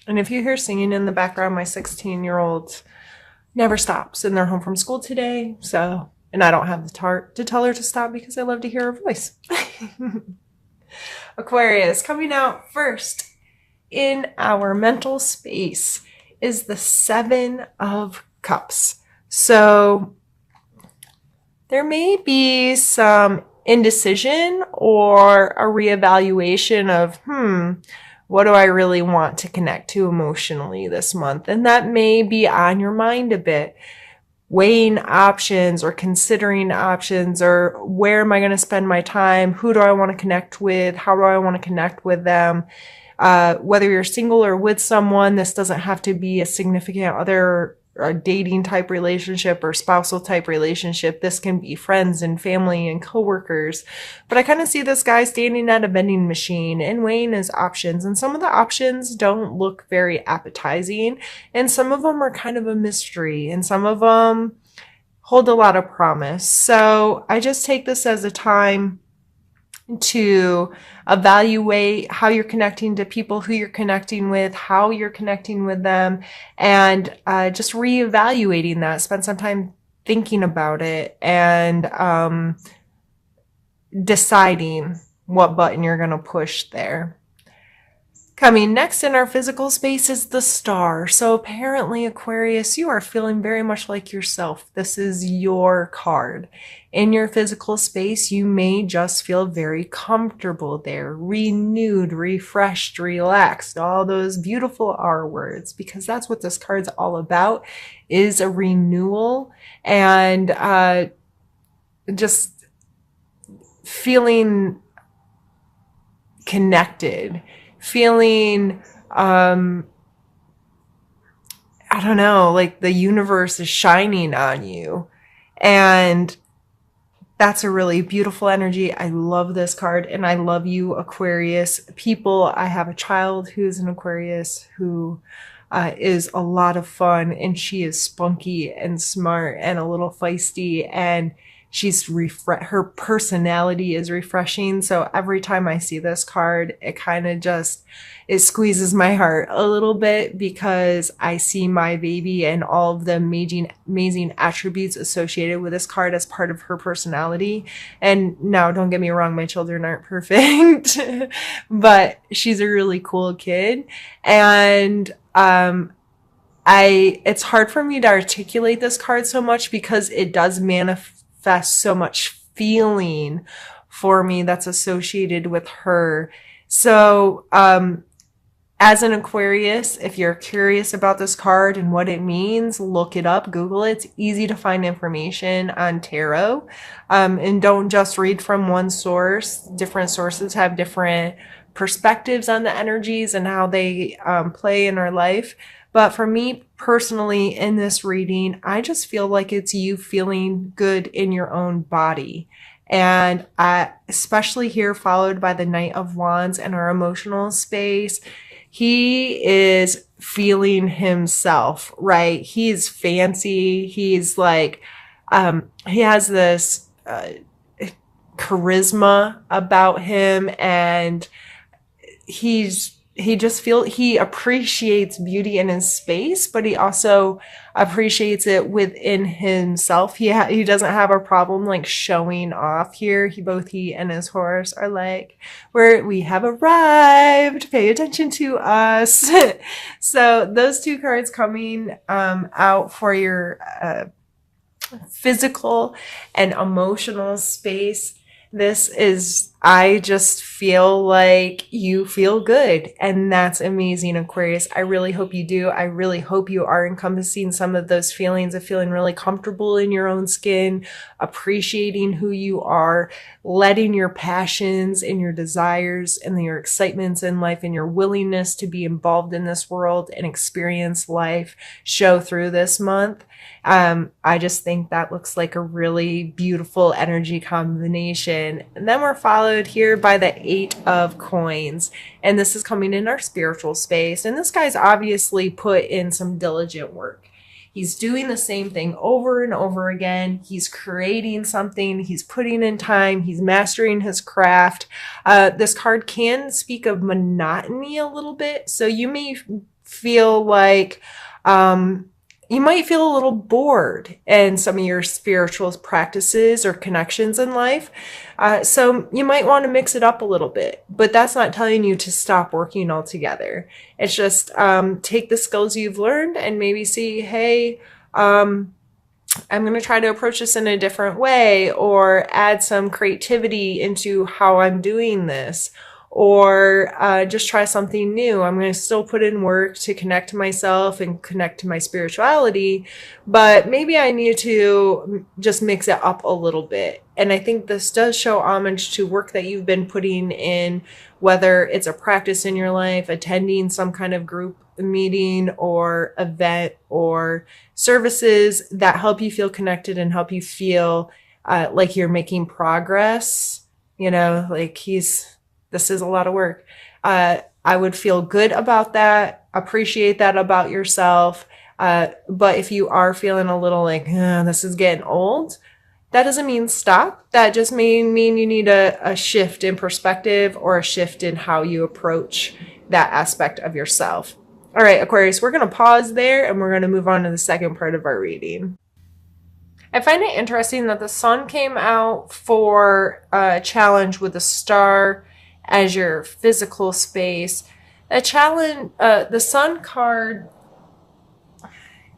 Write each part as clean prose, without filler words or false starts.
And if you hear singing in the background, my 16-year-old never stops, and they're home from school today. So, and I don't have the tart to tell her to stop because I love to hear her voice. Aquarius, coming out first in our mental space is the Seven of Cups. So there may be some indecision or a reevaluation of, what do I really want to connect to emotionally this month? And that may be on your mind a bit. Weighing options or considering options, or where am I going to spend my time? Who do I want to connect with? How do I want to connect with them? Whether you're single or with someone, this doesn't have to be a significant other, a dating type relationship or spousal type relationship. This can be friends and family and coworkers. But I kind of see this guy standing at a vending machine and weighing his options. And some of the options don't look very appetizing. And some of them are kind of a mystery. And some of them hold a lot of promise. So I just take this as a time to evaluate how you're connecting to people, who you're connecting with, how you're connecting with them, and just reevaluating that. Spend some time thinking about it and deciding what button you're going to push there. Coming next in our physical space is the Star. So apparently, Aquarius, you are feeling very much like yourself. This is your card. In your physical space, you may just feel very comfortable there, renewed, refreshed, relaxed, all those beautiful R words, because that's what this card's all about, is a renewal and just feeling connected. Feeling, I don't know, like the universe is shining on you. And that's a really beautiful energy. I love this card, and I love you, Aquarius. People, I have a child who's an Aquarius who is a lot of fun, and she is spunky and smart and a little feisty, and her personality is refreshing. So every time I see this card, it kind of just, it squeezes my heart a little bit, because I see my baby and all of the amazing attributes associated with this card as part of her personality. And now, don't get me wrong, my children aren't perfect, but she's a really cool kid. And, it's hard for me to articulate this card so much because it does manifest so much feeling for me that's associated with her. So, as an Aquarius, if you're curious about this card and what it means, look it up, Google it. It's easy to find information on tarot. And don't just read from one source. Different sources have different perspectives on the energies and how they play in our life. But for me personally, in this reading, I just feel like it's you feeling good in your own body. And especially here, followed by the Knight of Wands and our emotional space, he is feeling himself, right? He's fancy. He's like, he has this charisma about him, and he appreciates beauty in his space, but he also appreciates it within himself. He doesn't have a problem like showing off here. Both he and his horse are like, we have arrived, pay attention to us. So those two cards coming out for your physical and emotional space. I just feel like you feel good, and that's amazing, Aquarius. I really hope you do. I really hope you are encompassing some of those feelings of feeling really comfortable in your own skin, appreciating who you are, letting your passions and your desires and your excitements in life and your willingness to be involved in this world and experience life show through this month. I just think that looks like a really beautiful energy combination. And then we're followed here by the Eight of Coins. And this is coming in our spiritual space. And this guy's obviously put in some diligent work. He's doing the same thing over and over again. He's creating something. He's putting in time. He's mastering his craft. This card can speak of monotony a little bit. So you may feel like you might feel a little bored in some of your spiritual practices or connections in life. So you might want to mix it up a little bit, but that's not telling you to stop working altogether. It's just take the skills you've learned and maybe see, hey, I'm going to try to approach this in a different way, or add some creativity into how I'm doing this, or just try something new. I'm going to still put in work to connect to myself and connect to my spirituality, but maybe I need to just mix it up a little bit. And I think this does show homage to work that you've been putting in, whether it's a practice in your life, attending some kind of group meeting or event or services that help you feel connected and help you feel like you're making progress. You know, like this is a lot of work. I would feel good about that, appreciate that about yourself. But if you are feeling a little like, this is getting old, that doesn't mean stop. That just mean you need a shift in perspective, or a shift in how you approach that aspect of yourself. All right, Aquarius, we're going to pause there and we're going to move on to the second part of our reading. I find it interesting that the sun came out for a challenge with a star as your physical space. A challenge, the sun card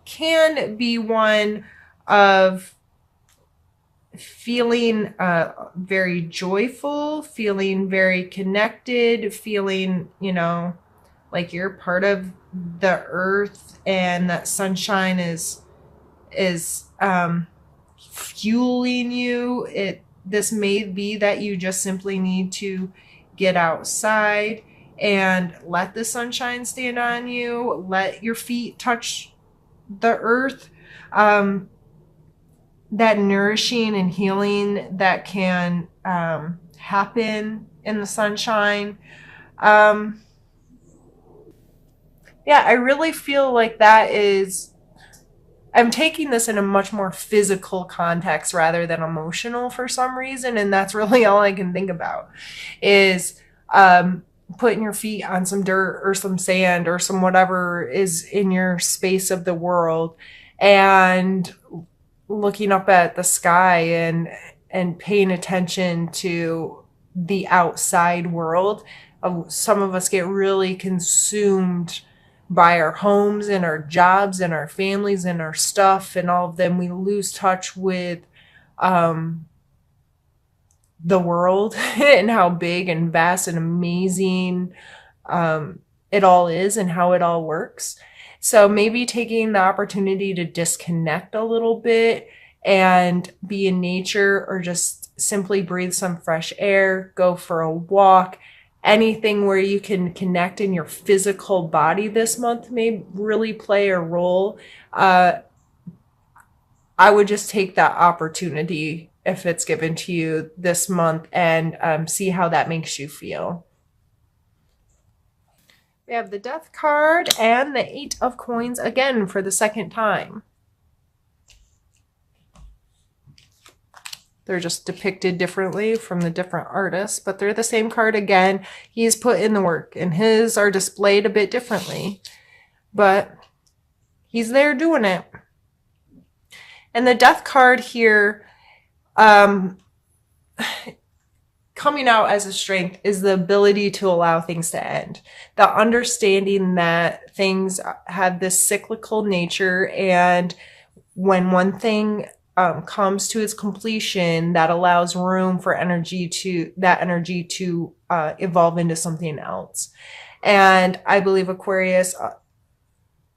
can be one of feeling very joyful, feeling very connected, feeling, like you're part of the earth, and that sunshine is fueling you. This may be that you just simply need to get outside and let the sunshine stand on you, let your feet touch the earth. That nourishing and healing that can happen in the sunshine. Yeah, I really feel like I'm taking this in a much more physical context rather than emotional for some reason. And that's really all I can think about is putting your feet on some dirt or some sand or some whatever is in your space of the world, and looking up at the sky and paying attention to the outside world. Some of us get really consumed by our homes and our jobs and our families and our stuff and all of them. We lose touch with the world and how big and vast and amazing it all is and how it all works. So maybe taking the opportunity to disconnect a little bit and be in nature, or just simply breathe some fresh air, go for a walk. Anything where you can connect in your physical body this month may really play a role. I would just take that opportunity if it's given to you this month and see how that makes you feel. We have the Death card and the 8 of Coins again for the second time. They're just depicted differently from the different artists, but they're the same card again. He's put in the work, and his are displayed a bit differently, but he's there doing it. And the Death card here, coming out as a strength, is the ability to allow things to end. The understanding that things have this cyclical nature, and when one thing comes to its completion, that allows room for energy to evolve into something else. And I believe, Aquarius,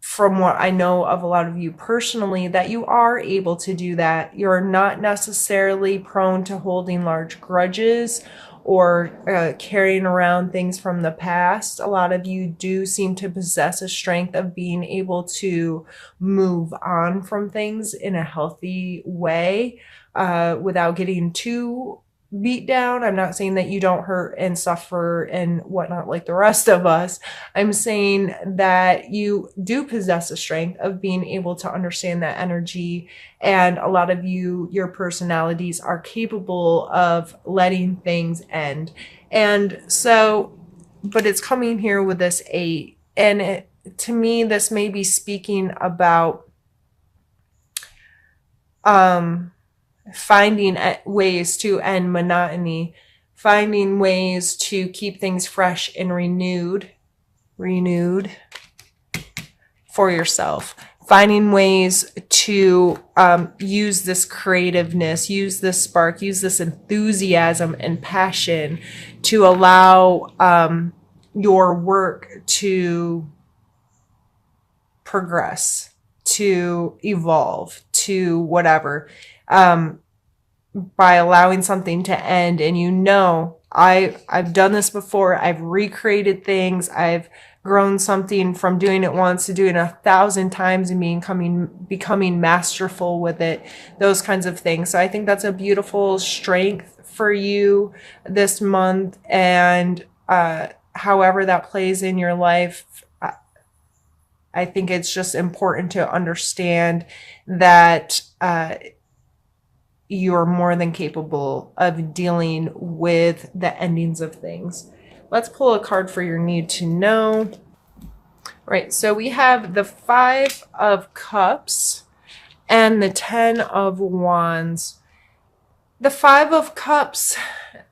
from what I know of a lot of you personally, that you are able to do that. You're not necessarily prone to holding large grudges or carrying around things from the past. A lot of you do seem to possess a strength of being able to move on from things in a healthy way without getting too beat down. I'm not saying that you don't hurt and suffer and whatnot like the rest of us. I'm saying that you do possess a strength of being able to understand that energy, and a lot of you, your personalities are capable of letting things end. And so, but it's coming here with this 8, and to me, this may be speaking about finding ways to end monotony, finding ways to keep things fresh and renewed for yourself, finding ways to use this creativeness, use this spark, use this enthusiasm and passion to allow your work to progress, to evolve, to whatever, by allowing something to end. And I've done this before. I've recreated things. I've grown something from doing it once to doing it 1,000 times and becoming masterful with it, those kinds of things. So I think that's a beautiful strength for you this month. And however that plays in your life, I think it's just important to understand that you're more than capable of dealing with the endings of things. Let's pull a card for your need to know. Right, so we have the 5 of Cups and the 10 of Wands. The 5 of Cups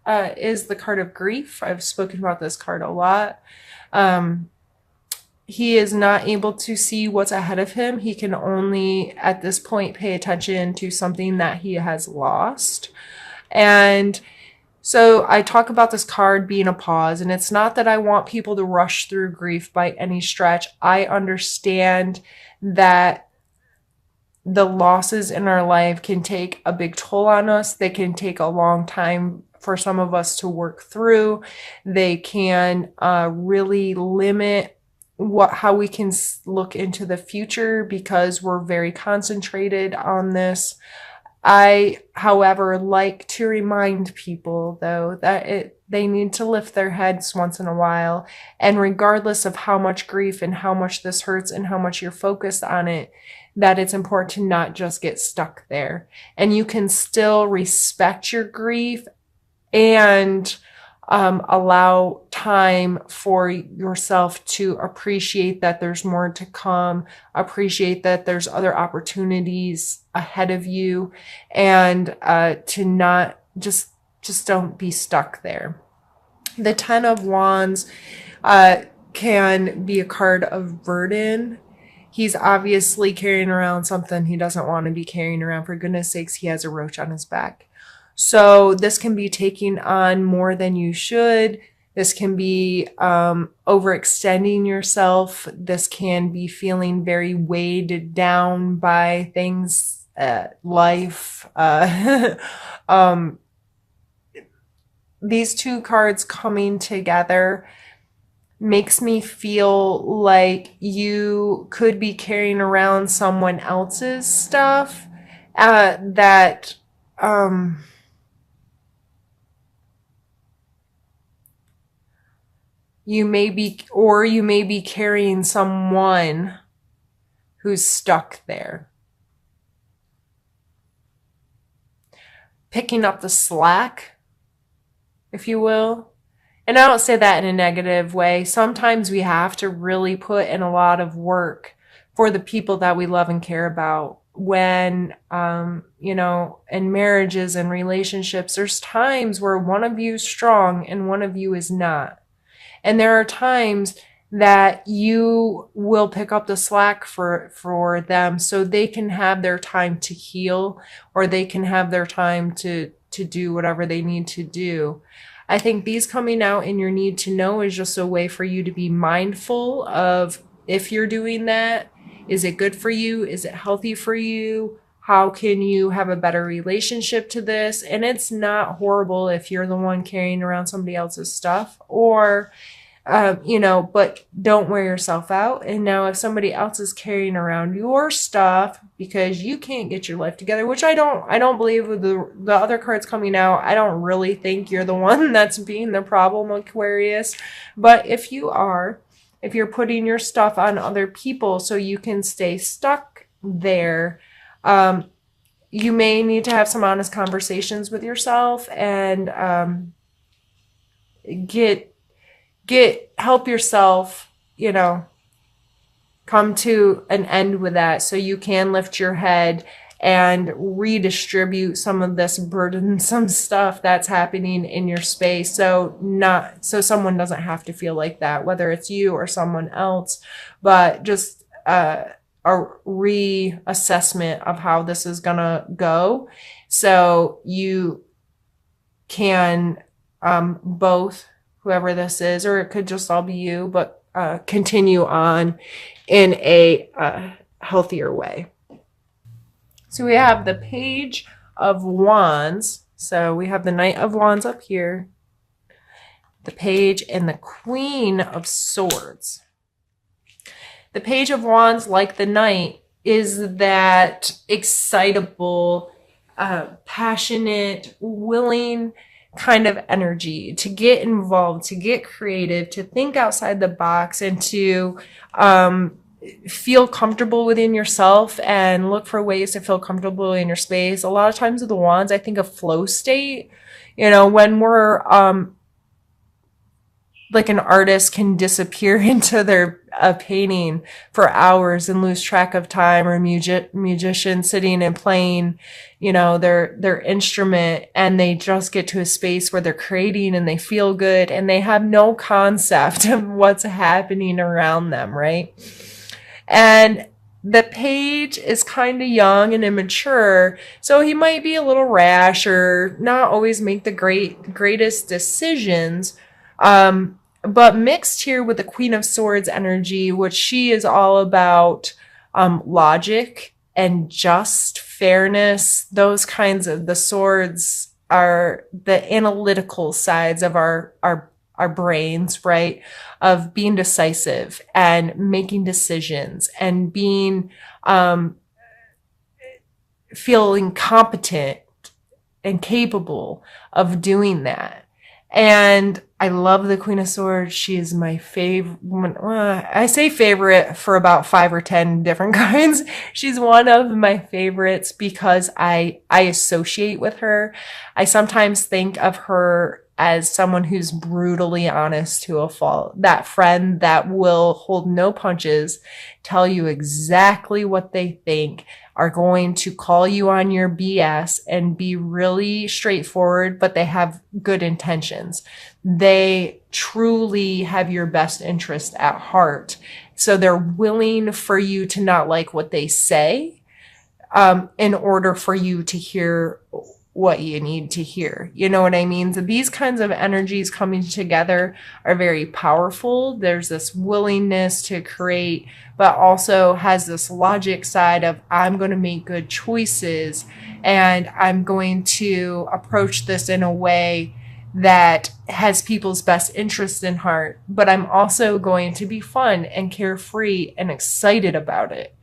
is the card of grief. I've spoken about this card a lot. He is not able to see what's ahead of him. He can only, at this point, pay attention to something that he has lost. And so I talk about this card being a pause, and it's not that I want people to rush through grief by any stretch. I understand that the losses in our life can take a big toll on us. They can take a long time for some of us to work through. They can really limit how we can look into the future because we're very concentrated on this. I, however, like to remind people, though, that they need to lift their heads once in a while. And regardless of how much grief and how much this hurts and how much you're focused on it, that it's important to not just get stuck there. And you can still respect your grief and allow time for yourself to appreciate that there's more to come, appreciate that there's other opportunities ahead of you, and to not just don't be stuck there. The 10 of Wands can be a card of burden. He's obviously carrying around something he doesn't want to be carrying around. For goodness sakes, he has a roach on his back. So this can be taking on more than you should. This can be overextending yourself. This can be feeling very weighed down by things, life. These 2 cards coming together makes me feel like you could be carrying around someone else's stuff that you may be carrying someone who's stuck there. Picking up the slack, if you will. And I don't say that in a negative way. Sometimes we have to really put in a lot of work for the people that we love and care about. When, in marriages and relationships, there's times where one of you is strong and one of you is not. And there are times that you will pick up the slack for them so they can have their time to heal, or they can have their time to do whatever they need to do. I think these coming out in your need to know is just a way for you to be mindful of, if you're doing that, is it good for you? Is it healthy for you? How can you have a better relationship to this? And it's not horrible if you're the one carrying around somebody else's stuff, or, but don't wear yourself out. And now if somebody else is carrying around your stuff because you can't get your life together, which I don't believe with the other cards coming out, I don't really think you're the one that's being the problem, Aquarius. But if you're putting your stuff on other people so you can stay stuck there, you may need to have some honest conversations with yourself and help yourself, come to an end with that, so you can lift your head and redistribute some of this burdensome stuff that's happening in your space. So someone doesn't have to feel like that, whether it's you or someone else, but just a reassessment of how this is gonna go. So you can both, whoever this is, or it could just all be you, but continue on in a healthier way. So we have the Page of Wands. So we have the Knight of Wands up here, the Page, and the Queen of Swords. The Page of Wands, like the Knight, is that excitable, passionate, willing kind of energy to get involved, to get creative, to think outside the box, and to feel comfortable within yourself and look for ways to feel comfortable in your space. A lot of times with the wands, I think of flow state. When we're like an artist can disappear into their painting for hours and lose track of time, or musician sitting and playing, their instrument, and they just get to a space where they're creating and they feel good and they have no concept of what's happening around them, right? And the Page is kind of young and immature, so he might be a little rash or not always make the greatest decisions. But mixed here with the Queen of Swords energy, which she is all about logic and just fairness. Those kinds of, the swords are the analytical sides of our brains, right? Of being decisive and making decisions and being, feeling competent and capable of doing that. And I love the Queen of Swords. She is my favorite. I say favorite for about 5 or 10 different kinds. She's one of my favorites because I associate with her. I sometimes think of her as someone who's brutally honest to a fault. That friend that will hold no punches, tell you exactly what they think, are going to call you on your BS and be really straightforward, but they have good intentions. They truly have your best interest at heart. So they're willing for you to not like what they say, in order for you to hear what you need to hear. You know what I mean? So these kinds of energies coming together are very powerful. There's this willingness to create, but also has this logic side of, I'm going to make good choices and I'm going to approach this in a way that has people's best interest in heart, but I'm also going to be fun and carefree and excited about it.